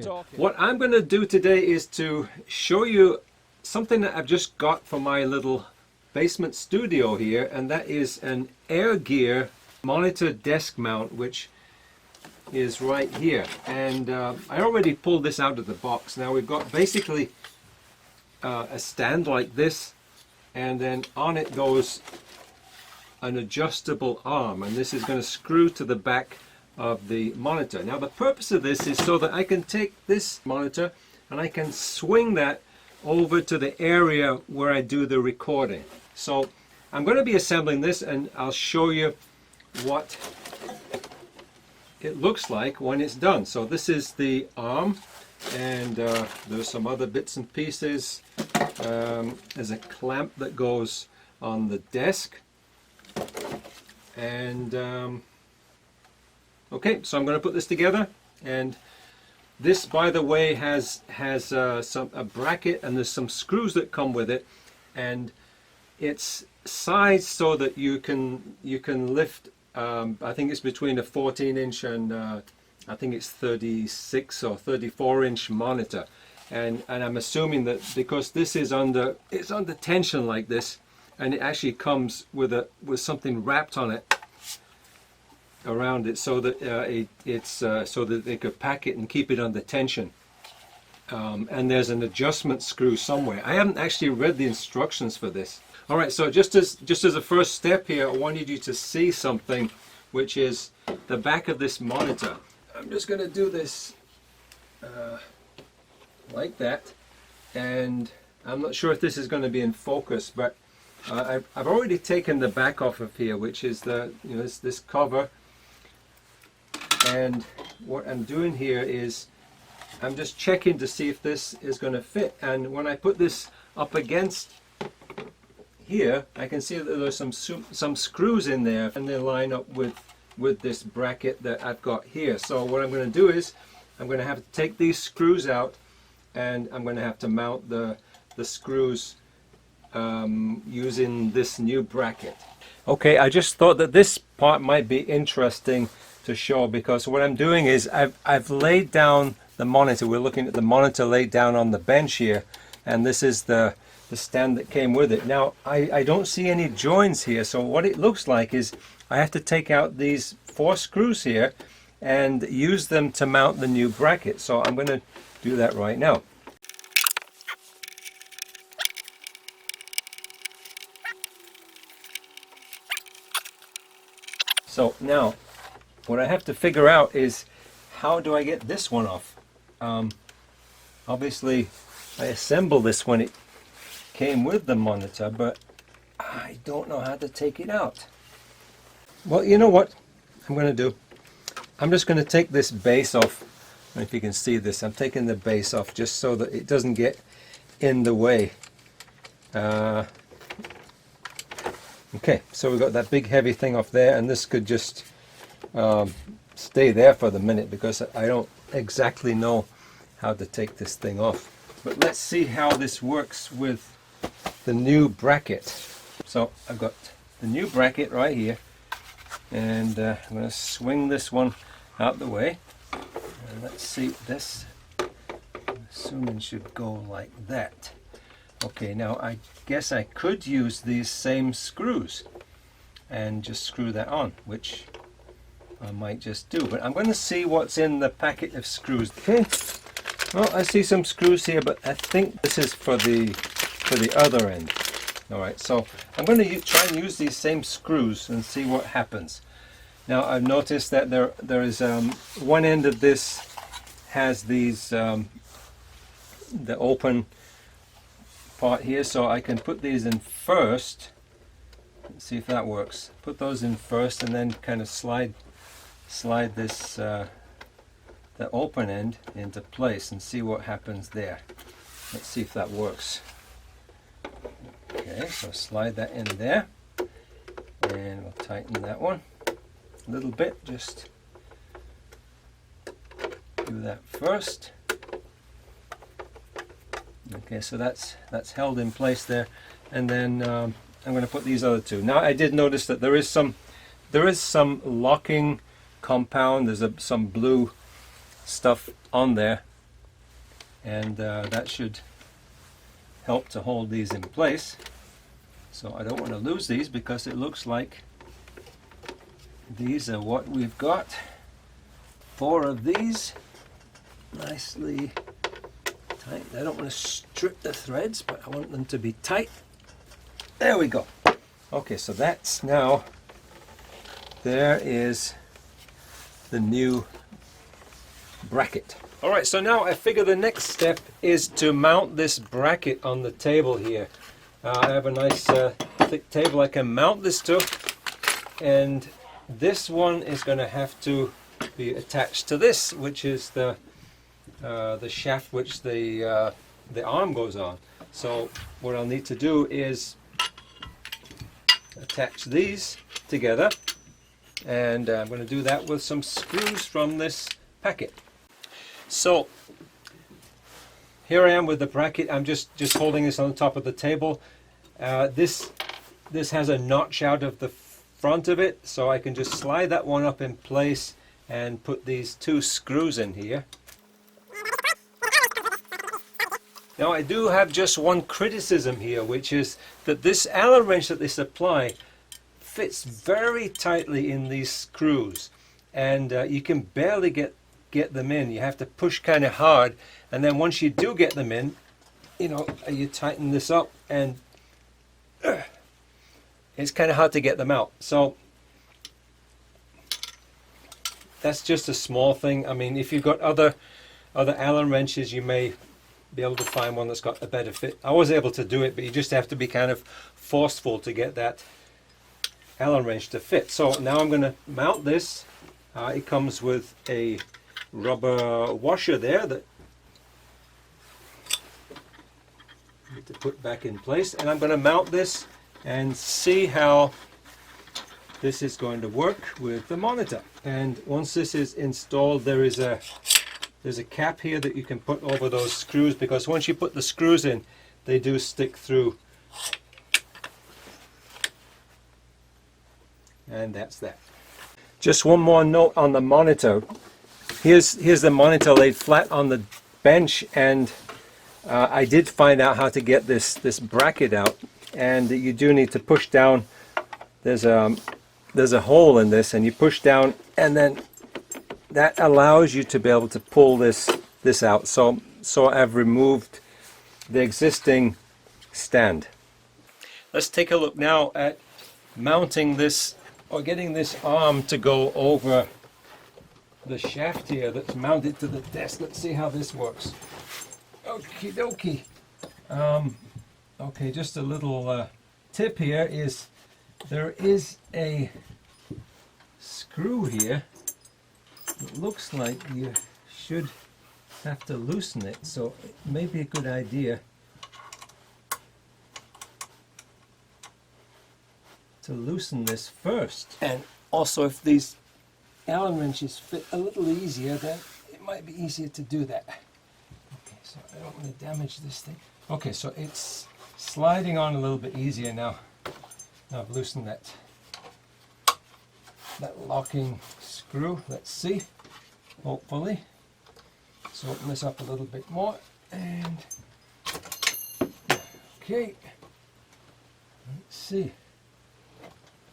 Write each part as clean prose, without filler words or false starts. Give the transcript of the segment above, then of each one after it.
talking. What I'm going to do today is to show you something that I've just got from my little basement studio here, and that is an ErGear monitor desk mount, which is right here. And I already pulled this out of the box. Now we've got basically a stand like this, and then on it goes an adjustable arm, and this is going to screw to the back of the monitor. Now the purpose of this is so that I can take this monitor and I can swing that over to the area where I do the recording. So I'm going to be assembling this, and I'll show you what it looks like when it's done. So this is the arm, and there's some other bits and pieces. There's a clamp that goes on the desk, and okay, so I'm going to put this together. And this, by the way, has a bracket, and there's some screws that come with it, and it's sized so that you can lift. I think it's between a 14-inch and I think it's 36 or 34-inch monitor, and I'm assuming that because this is under tension like this, and it actually comes with something wrapped on it around it, so that so that they could pack it and keep it under tension. And there's an adjustment screw somewhere. I haven't actually read the instructions for this. All right, so just as a first step here, I wanted you to see something, which is the back of this monitor. I'm just going to do this like that, and I'm not sure if this is going to be in focus, but I've already taken the back off of here, which is this cover. And what I'm doing here is I'm just checking to see if this is going to fit. And when I put this up against here, I can see that there's some screws in there, and they line up with this bracket that I've got here. So what I'm going to do is I'm going to have to take these screws out, and I'm going to have to mount the screws using this new bracket. Okay, I just thought that this part might be interesting to show, because what I'm doing is I've laid down the monitor. We're looking at the monitor laid down on the bench here, and this is the stand that came with it. Now I don't see any joins here, so what it looks like is I have to take out these 4 screws here and use them to mount the new bracket. So I'm going to do that right now. So now what I have to figure out is, how do I get this one off? Obviously I assembled this when it came with the monitor, but I don't know how to take it out. Well, you know what I'm going to do? I'm just going to take this base off. I don't know if you can see this. I'm taking the base off just so that it doesn't get in the way. Okay, so we've got that big heavy thing off there, and this could just stay there for the minute, because I don't exactly know how to take this thing off. But let's see how this works with the new bracket. So I've got the new bracket right here, and I'm going to swing this one out the way, and let's see, this I'm assuming should go like that. Okay, now I guess I could use these same screws and just screw that on, which I might just do, but I'm going to see what's in the packet of screws. Okay, well, I see some screws here, but I think this is for the other end. All right, so I'm going to try and use these same screws and see what happens. Now I've noticed that there is one end of this has these the open part here, so I can put these in first. Let's see if that works. Put those in first, and then kind of slide this the open end into place and see what happens there. Let's see if that works. Okay, so slide that in there, and we'll tighten that one a little bit. Just do that first. Okay, so that's held in place there, and then I'm going to put these other two. Now I did notice that there is some locking compound. There's some blue stuff on there, and that should help to hold these in place. So I don't want to lose these because it looks like these are what we've got. 4 of these, nicely tight. I don't want to strip the threads, but I want them to be tight. There we go. Okay, so that's now, there is the new bracket. All right, so now I figure the next step is to mount this bracket on the table here. I have a nice thick table I can mount this to, and this one is going to have to be attached to this, which is the shaft which the arm goes on. So what I'll need to do is attach these together, and I'm going to do that with some screws from this packet. So here I am with the bracket. I'm just holding this on the top of the table. This has a notch out of the front of it, so I can just slide that one up in place and put these 2 screws in here. Now I do have just one criticism here, which is that this Allen wrench that they supply fits very tightly in these screws, and you can barely get them in. You have to push kind of hard, and then once you do get them in, you tighten this up, and it's kind of hard to get them out. So that's just a small thing. I mean, if you've got other Allen wrenches, you may be able to find one that's got a better fit. I was able to do it, but you just have to be kind of forceful to get that Allen wrench to fit. So now I'm going to mount this. It comes with a rubber washer there that I need to put back in place, and I'm going to mount this and see how this is going to work with the monitor. And once this is installed, there's a cap here that you can put over those screws, because once you put the screws in, they do stick through. And that's that. Just one more note on the monitor. Here's the monitor laid flat on the bench, and I did find out how to get this bracket out, and you do need to push down. There's a hole in this, and you push down, and then that allows you to be able to pull this out. So I've removed the existing stand. Let's take a look now at mounting this, or getting this arm to go over the shaft here that's mounted to the desk. Let's see how this works. Okie dokie. Okay, just a little tip here is there is a screw here. It looks like you should have to loosen it, so it may be a good idea to loosen this first. And also, if these Allen wrenches fit a little easier, then it might be easier to do that. Okay, so I don't want to damage this thing. Okay, so it's sliding on a little bit easier now. Now I've loosened that locking screw. Let's see, hopefully. Let's open this up a little bit more, and okay, let's see.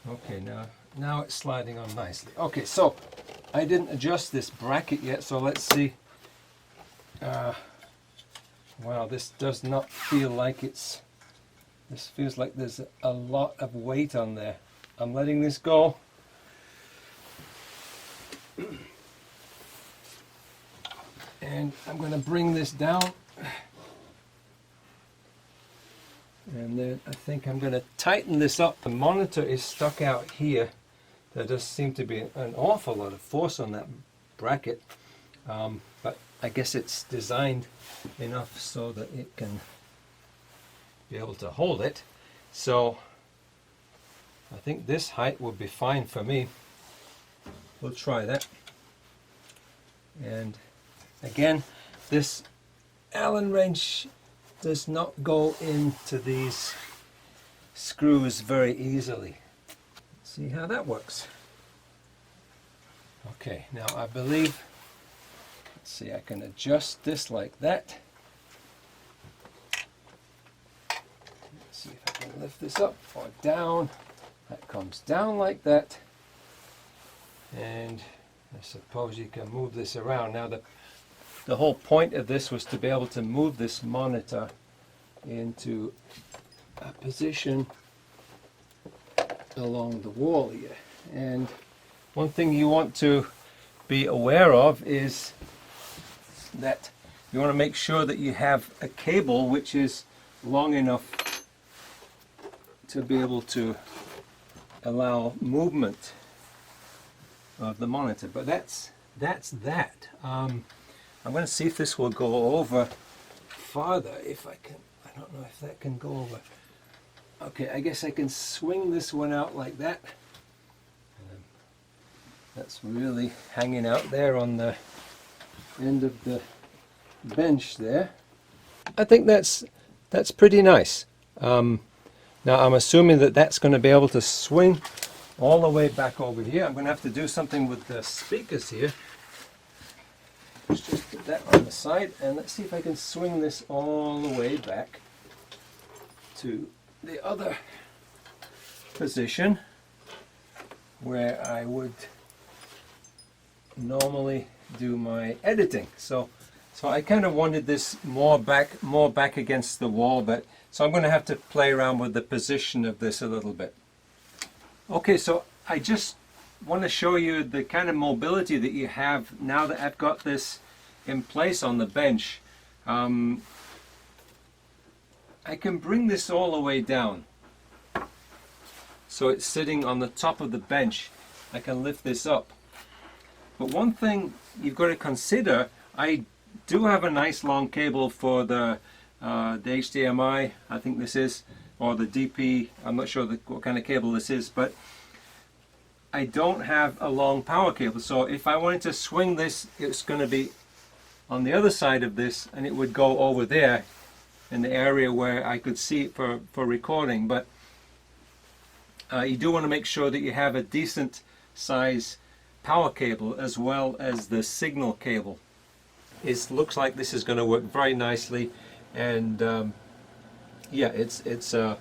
Okay, now it's sliding on nicely. Okay, so I didn't adjust this bracket yet, so let's see. Wow, this does not feel like this feels like there's a lot of weight on there. I'm letting this go. And I'm going to bring this down. And then I think I'm going to tighten this up. The monitor is stuck out here. There does seem to be an awful lot of force on that bracket. But I guess it's designed enough so that it can be able to hold it. So I think this height will be fine for me. We'll try that. And again, this Allen wrench does not go into these screws very easily. Let's see how that works. Okay, now I believe, let's see, I can adjust this like that. see if I can lift this up or down. That comes down like that. And I suppose you can move this around. Now the whole point of this was to be able to move this monitor into a position along the wall here. And one thing you want to be aware of is that you want to make sure that you have a cable which is long enough to be able to allow movement of the monitor. But that's that. I'm going to see if this will go over farther. If I can, I don't know if that can go over. Okay, I guess I can swing this one out like that. That's really hanging out there on the end of the bench there. I think that's pretty nice. Now I'm assuming that that's going to be able to swing all the way back over here. I'm going to have to do something with the speakers here. Let's just put that on the side, and let's see if I can swing this all the way back to the other position where I would normally do my editing. So I kind of wanted this more back against the wall, but so I'm going to have to play around with the position of this a little bit. Okay, so I just want to show you the kind of mobility that you have now that I've got this in place on the bench. I can bring this all the way down. So it's sitting on the top of the bench. I can lift this up. But one thing you've got to consider, I do have a nice long cable for the HDMI, I think this is, or the DP, I'm not sure what kind of cable this is, but I don't have a long power cable. So if I wanted to swing this, it's going to be on the other side of this, and it would go over there in the area where I could see it for recording. But you do want to make sure that you have a decent size power cable as well as the signal cable. It looks like this is going to work very nicely, and yeah, it's a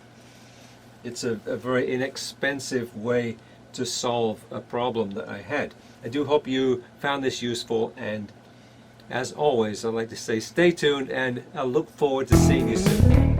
very inexpensive way to solve a problem that I had. I do hope you found this useful, and as always, I'd like to say stay tuned, and I look forward to seeing you soon.